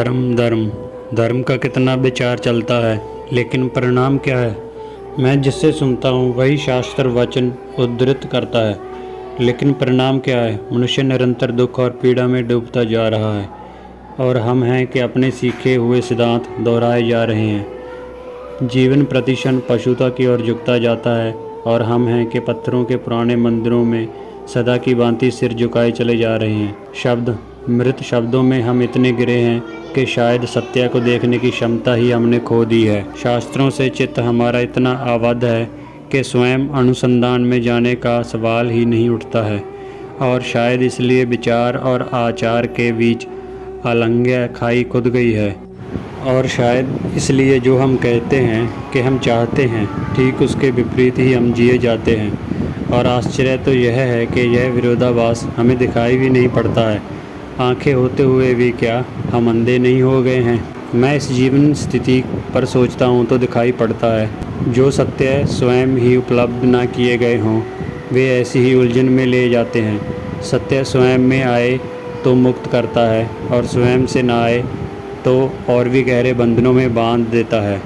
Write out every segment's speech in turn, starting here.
धर्म धर्म धर्म का कितना विचार चलता है, लेकिन परिणाम क्या है। मैं जिससे सुनता हूँ वही शास्त्र वचन उद्धृत करता है, लेकिन परिणाम क्या है। मनुष्य निरंतर दुख और पीड़ा में डूबता जा रहा है, और हम हैं कि अपने सीखे हुए सिद्धांत दोहराए जा रहे हैं। जीवन प्रतिक्षण पशुता की ओर झुकता जाता है, और हम हैं कि पत्थरों के पुराने मंदिरों में सदा की भांति सिर झुकाए चले जा रहे हैं। शब्द मृत शब्दों में हम इतने गिरे हैं कि शायद सत्य को देखने की क्षमता ही हमने खो दी है। शास्त्रों से चित्त हमारा इतना आबद्ध है कि स्वयं अनुसंधान में जाने का सवाल ही नहीं उठता है, और शायद इसलिए विचार और आचार के बीच अलंघ्य खाई खुद गई है। और शायद इसलिए जो हम कहते हैं कि हम चाहते हैं, ठीक उसके विपरीत ही हम जिए जाते हैं। और आश्चर्य तो यह है कि यह विरोधाभास हमें दिखाई भी नहीं पड़ता है। आंखें होते हुए भी क्या हम अंधे नहीं हो गए हैं। मैं इस जीवन स्थिति पर सोचता हूँ तो दिखाई पड़ता है, जो सत्य स्वयं ही उपलब्ध ना किए गए हों वे ऐसी ही उलझन में ले जाते हैं। सत्य स्वयं में आए तो मुक्त करता है, और स्वयं से ना आए तो और भी गहरे बंधनों में बांध देता है।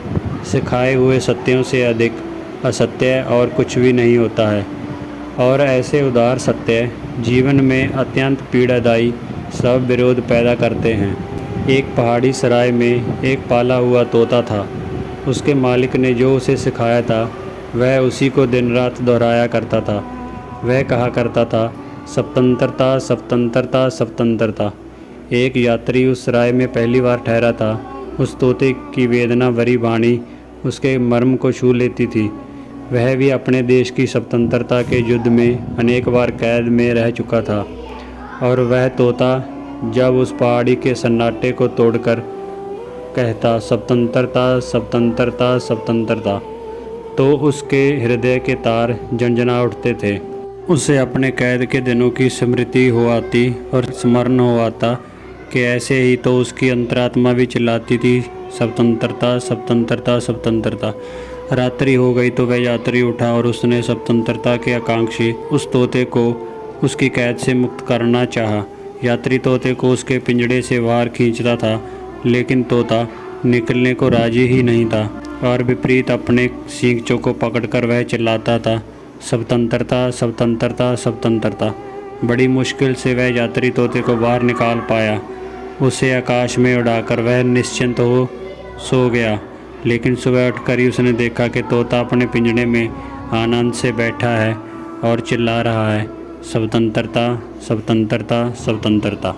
सिखाए हुए सत्यों से अधिक असत्य और कुछ भी नहीं होता है, और ऐसे उदार सत्य जीवन में अत्यंत पीड़ादायी सब विरोध पैदा करते हैं। एक पहाड़ी सराय में एक पाला हुआ तोता था। उसके मालिक ने जो उसे सिखाया था वह उसी को दिन रात दोहराया करता था। वह कहा करता था, स्वतंत्रता स्वतंत्रता स्वतंत्रता। एक यात्री उस सराय में पहली बार ठहरा था। उस तोते की वेदना भरी वाणी उसके मर्म को छू लेती थी। वह भी अपने देश की स्वतंत्रता के युद्ध में अनेक बार कैद में रह चुका था, और वह तोता जब उस पहाड़ी के सन्नाटे को तोड़कर कहता स्वतंत्रता स्वतंत्रता स्वतंत्रता, तो उसके हृदय के तार झंझना उठते थे। उसे अपने कैद के दिनों की स्मृति हो आती और स्मरण हो आता कि ऐसे ही तो उसकी अंतरात्मा भी चिल्लाती थी, स्वतंत्रता स्वतंत्रता स्वतंत्रता। रात्रि हो गई तो वह यात्री उठा, और उसने स्वतंत्रता के आकांक्षी उस तोते को उसकी कैद से मुक्त करना चाहा। यात्री तोते को उसके पिंजड़े से बाहर खींचता था, लेकिन तोता निकलने को राजी ही नहीं था, और विपरीत अपने सींगों को पकड़कर वह चिल्लाता था, स्वतंत्रता स्वतंत्रता स्वतंत्रता। बड़ी मुश्किल से वह यात्री तोते को बाहर निकाल पाया। उसे आकाश में उड़ाकर वह निश्चिंत हो सो गया, लेकिन सुबह उठकर ही उसने देखा कि तोता अपने पिंजड़े में आनंद से बैठा है और चिल्ला रहा है, स्वतंत्रता स्वतंत्रता स्वतंत्रता।